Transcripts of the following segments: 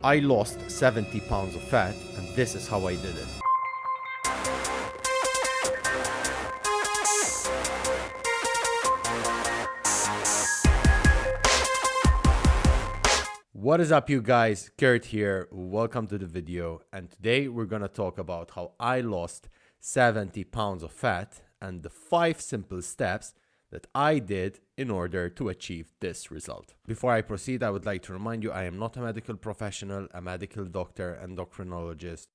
I lost 70 pounds of fat, and this is how I did it. What is up, you guys? Kurt here. Welcome to the video, and today we're gonna talk about how I lost 70 pounds of fat and the 5 simple steps that I did in order to achieve this result. Before I proceed, I would like to remind you I am not a medical professional, a medical doctor, endocrinologist,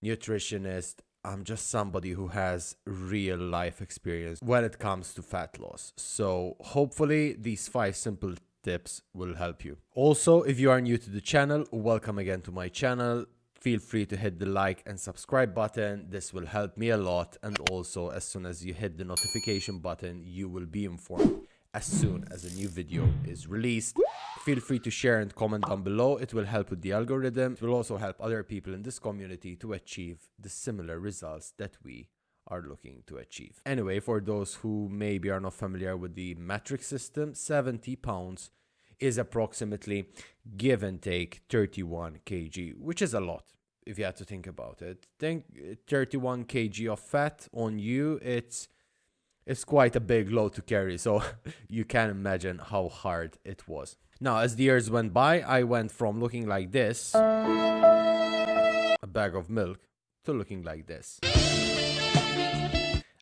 nutritionist. I'm just somebody who has real life experience when it comes to fat loss. So hopefully these 5 simple tips will help you. Also, if you are new to the channel, welcome again to my channel. Feel free to hit the like and subscribe button. This will help me a lot. And also, as soon as you hit the notification button, you will be informed as soon as a new video is released. Feel free to share and comment down below. It will help with the algorithm. It will also help other people in this community to achieve the similar results that we are looking to achieve. Anyway, for those who maybe are not familiar with the metric system, 70 pounds is approximately, give and take, 31 kg, which is a lot if you have to think about it. Think 31 kg of fat on you, it's quite a big load to carry, so you can imagine how hard it was. Now, as the years went by, I went from looking like this, a bag of milk, to looking like this,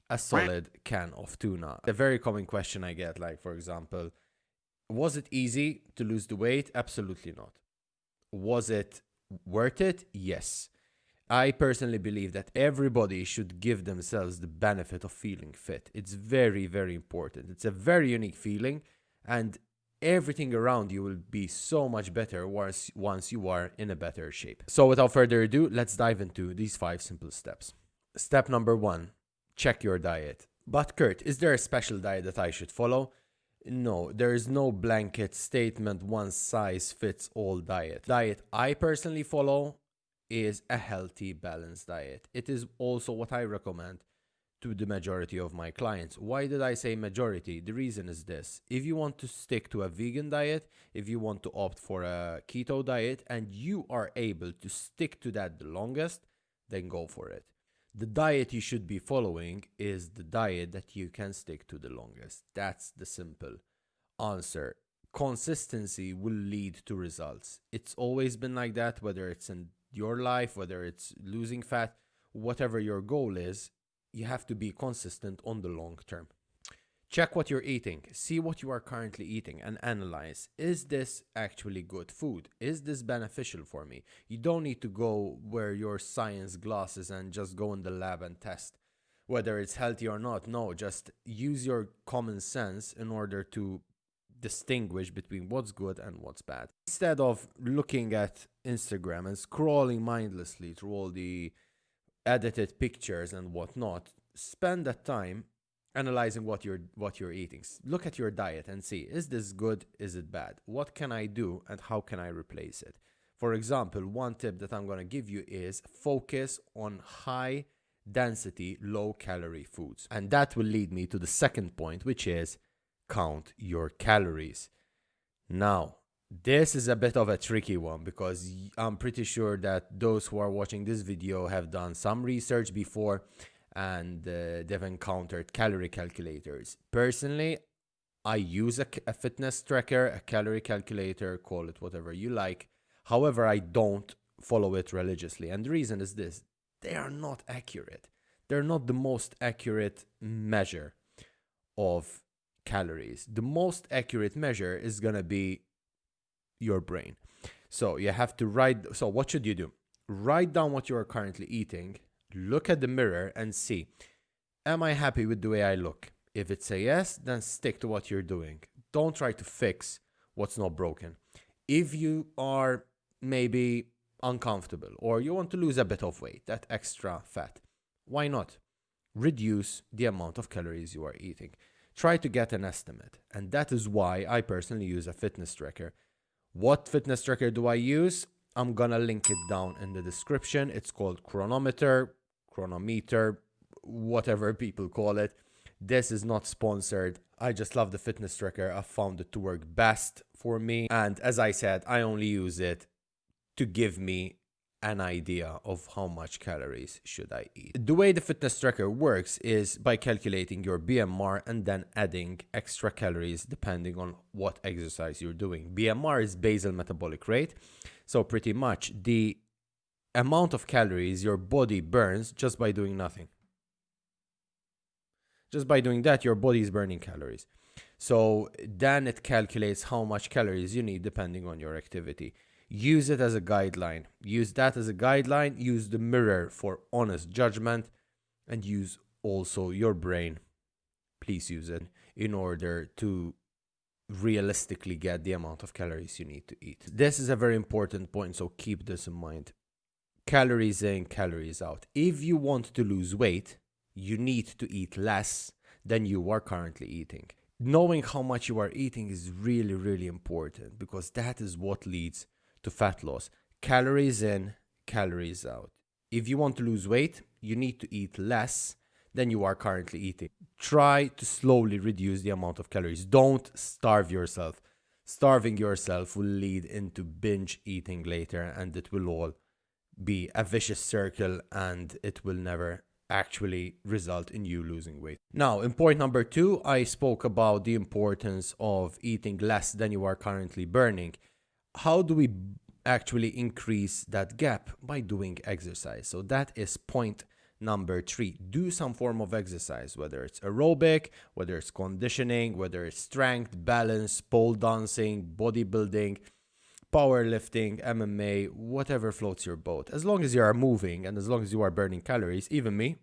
a solid can of tuna. A very common question I get, like, for example, was it easy to lose the weight? Absolutely not. Was it worth it? Yes. I personally believe that everybody should give themselves the benefit of feeling fit. It's very, very important. It's a very unique feeling, and everything around you will be so much better once you are in a better shape. So without further ado, let's dive into these 5 simple steps. Step number 1, check your diet. But Kurt, is there a special diet that I should follow? No, there is no blanket statement, one size fits all diet. Diet I personally follow is a healthy, balanced diet. It is also what I recommend to the majority of my clients. Why did I say majority? The reason is this. If you want to stick to a vegan diet, if you want to opt for a keto diet, and you are able to stick to that the longest, then go for it. The diet you should be following is the diet that you can stick to the longest. That's the simple answer. Consistency will lead to results. It's always been like that, whether it's in your life, whether it's losing fat, whatever your goal is, you have to be consistent on the long term. Check what you're eating. See what you are currently eating and analyze. Is this actually good food? Is this beneficial for me? You don't need to go wear your science glasses and just go in the lab and test whether it's healthy or not. No, just use your common sense in order to distinguish between what's good and what's bad. Instead of looking at Instagram and scrolling mindlessly through all the edited pictures and whatnot, spend that time analyzing what you're eating. Look at your diet and see, is this good? Is it bad? What can I do and how can I replace it? For example, one tip that I'm going to give you is focus on high density, low calorie foods. And that will lead me to the second point, which is count your calories. Now, this is a bit of a tricky one because I'm pretty sure that those who are watching this video have done some research before and they've encountered calorie calculators. Personally, I use a fitness tracker, a calorie calculator, call it whatever you like. However, I don't follow it religiously. And the reason is this: they are not accurate. They're not the most accurate measure of calories. The most accurate measure is going to be your brain. So you have to so what should you do? Write down what you are currently eating. Look at the mirror and see, am I happy with the way I look? If it's a yes, then stick to what you're doing. Don't try to fix what's not broken. If you are maybe uncomfortable or you want to lose a bit of weight, that extra fat, why not? Reduce the amount of calories you are eating. Try to get an estimate. And that is why I personally use a fitness tracker. What fitness tracker do I use? I'm gonna link it down in the description. It's called chronometer, whatever people call it. This is not sponsored. I just love the fitness tracker. I found it to work best for me. And as I said, I only use it to give me an idea of how much calories should I eat. The way the fitness tracker works is by calculating your BMR and then adding extra calories depending on what exercise you're doing. BMR is basal metabolic rate, so pretty much the amount of calories your body burns just by doing nothing. Just by doing that, your body is burning calories. So then it calculates how much calories you need depending on your activity. Use it as a guideline. Use that as a guideline. Use the mirror for honest judgment, and use also your brain. Please use it in order to realistically get the amount of calories you need to eat. This is a very important point, so keep this in mind. Calories in, calories out. If you want to lose weight, you need to eat less than you are currently eating. Knowing how much you are eating is really, really important, because that is what leads to fat loss. Calories in, calories out. If you want to lose weight, you need to eat less than you are currently eating. Try to slowly reduce the amount of calories. Don't starve yourself. Starving yourself will lead into binge eating later, and it will all be a vicious circle, and it will never actually result in you losing weight. Now, in point number 2, I spoke about the importance of eating less than you are currently burning. How do we actually increase that gap? By doing exercise. So that is point number 3. Do some form of exercise, whether it's aerobic, whether it's conditioning, whether it's strength, balance, pole dancing, bodybuilding, powerlifting, MMA, whatever floats your boat. As long as you are moving and as long as you are burning calories, even me,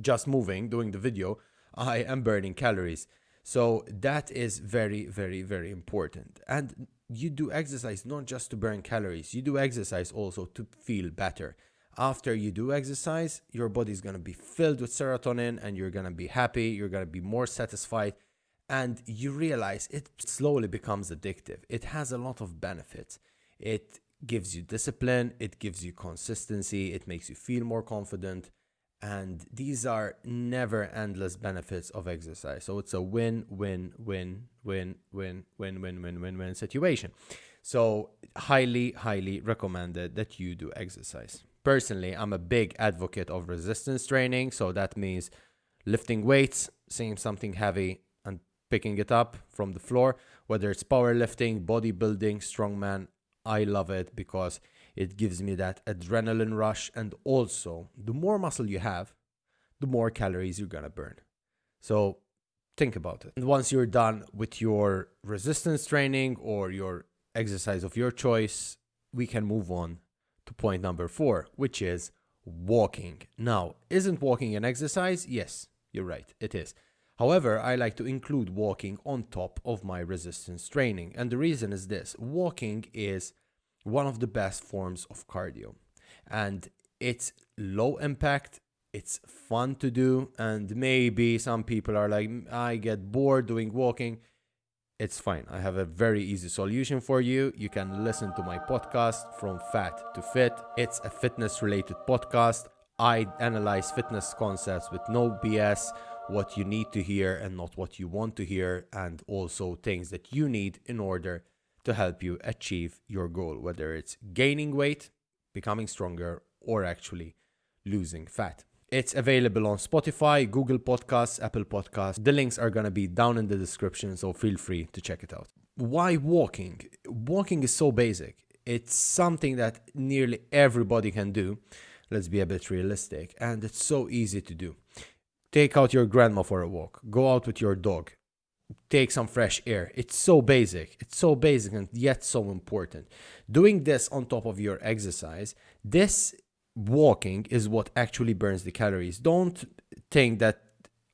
just moving, doing the video, I am burning calories. So that is very, very, very important. And you do exercise not just to burn calories. You do exercise also to feel better. After you do exercise, your body is going to be filled with serotonin and you're going to be happy. You're going to be more satisfied. And you realize it slowly becomes addictive. It has a lot of benefits. It gives you discipline. It gives you consistency. It makes you feel more confident. And these are never endless benefits of exercise. So it's a win-win situation. So highly, highly recommended that you do exercise. Personally, I'm a big advocate of resistance training. So that means lifting weights, seeing something heavy and picking it up from the floor, whether it's powerlifting, bodybuilding, strongman. I love it because it gives me that adrenaline rush. And also, the more muscle you have, the more calories you're going to burn. So think about it. And once you're done with your resistance training or your exercise of your choice, we can move on to point number 4, which is walking. Now, isn't walking an exercise? Yes, you're right, it is. However, I like to include walking on top of my resistance training. And the reason is this: walking is one of the best forms of cardio. And it's low impact, it's fun to do, and maybe some people are like, I get bored doing walking. It's fine. I have a very easy solution for you. You can listen to my podcast, From Fat to Fit. It's a fitness-related podcast. I analyze fitness concepts with no BS, what you need to hear and not what you want to hear, and also things that you need in order to help you achieve your goal, whether it's gaining weight, becoming stronger, or actually losing fat. It's available on Spotify, Google Podcasts, Apple Podcasts. The links are going to be down in the description, so feel free to check it out. Why walking? Walking is so basic. It's something that nearly everybody can do. Let's be a bit realistic. And it's so easy to do. Take out your grandma for a walk. Go out with your dog. Take some fresh air. It's so basic. It's so basic and yet so important. Doing this on top of your exercise, this walking is what actually burns the calories. Don't think that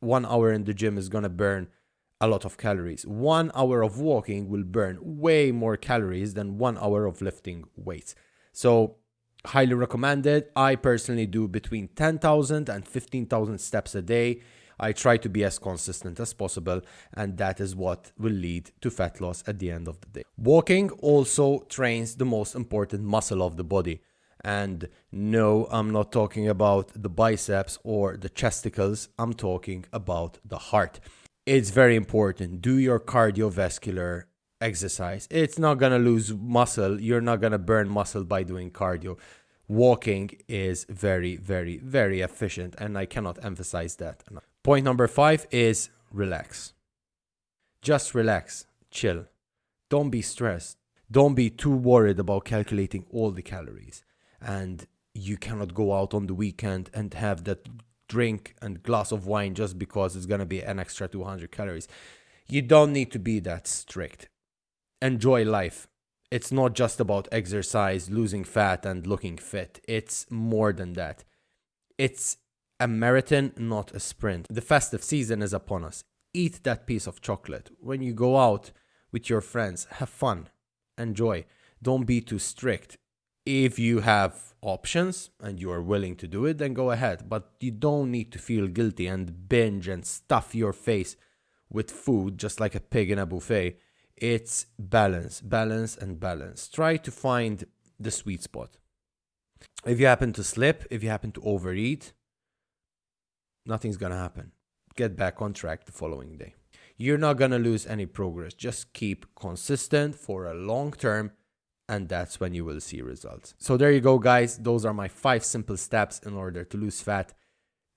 1 hour in the gym is going to burn a lot of calories. 1 hour of walking will burn way more calories than 1 hour of lifting weights. So highly recommended. I personally do between 10,000 and 15,000 steps a day. I try to be as consistent as possible, and that is what will lead to fat loss at the end of the day. Walking also trains the most important muscle of the body. And no, I'm not talking about the biceps or the chesticles. I'm talking about the heart. It's very important. Do your cardiovascular exercise. It's not gonna lose muscle. You're not gonna burn muscle by doing cardio. Walking is very, very, very efficient, and I cannot emphasize that enough. Point number 5 is relax. Just relax, chill. Don't be stressed. Don't be too worried about calculating all the calories. And you cannot go out on the weekend and have that drink and glass of wine just because it's gonna be an extra 200 calories. You don't need to be that strict. Enjoy life. It's not just about exercise, losing fat, and looking fit. It's more than that. It's a marathon, not a sprint. The festive season is upon us. Eat that piece of chocolate. When you go out with your friends, have fun. Enjoy. Don't be too strict. If you have options and you are willing to do it, then go ahead. But you don't need to feel guilty and binge and stuff your face with food just like a pig in a buffet. It's balance, balance, and balance. Try to find the sweet spot. If you happen to slip, if you happen to overeat, nothing's gonna happen. Get back on track the following day. You're not gonna lose any progress. Just keep consistent for a long term, and that's when you will see results. So there you go, guys. Those are my 5 simple steps in order to lose fat.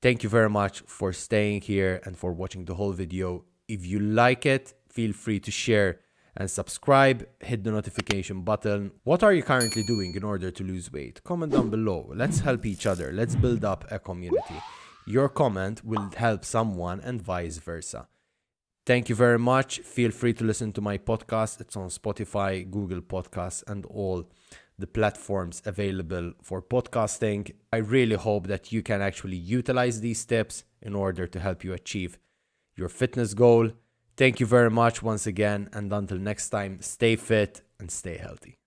Thank you very much for staying here and for watching the whole video. If you like it, feel free to share and subscribe, hit the notification button. What are you currently doing in order to lose weight? Comment down below. Let's help each other. Let's build up a community. Your comment will help someone and vice versa. Thank you very much. Feel free to listen to my podcast. It's on Spotify, Google Podcasts, and all the platforms available for podcasting. I really hope that you can actually utilize these tips in order to help you achieve your fitness goal. Thank you very much once again, and until next time, stay fit and stay healthy.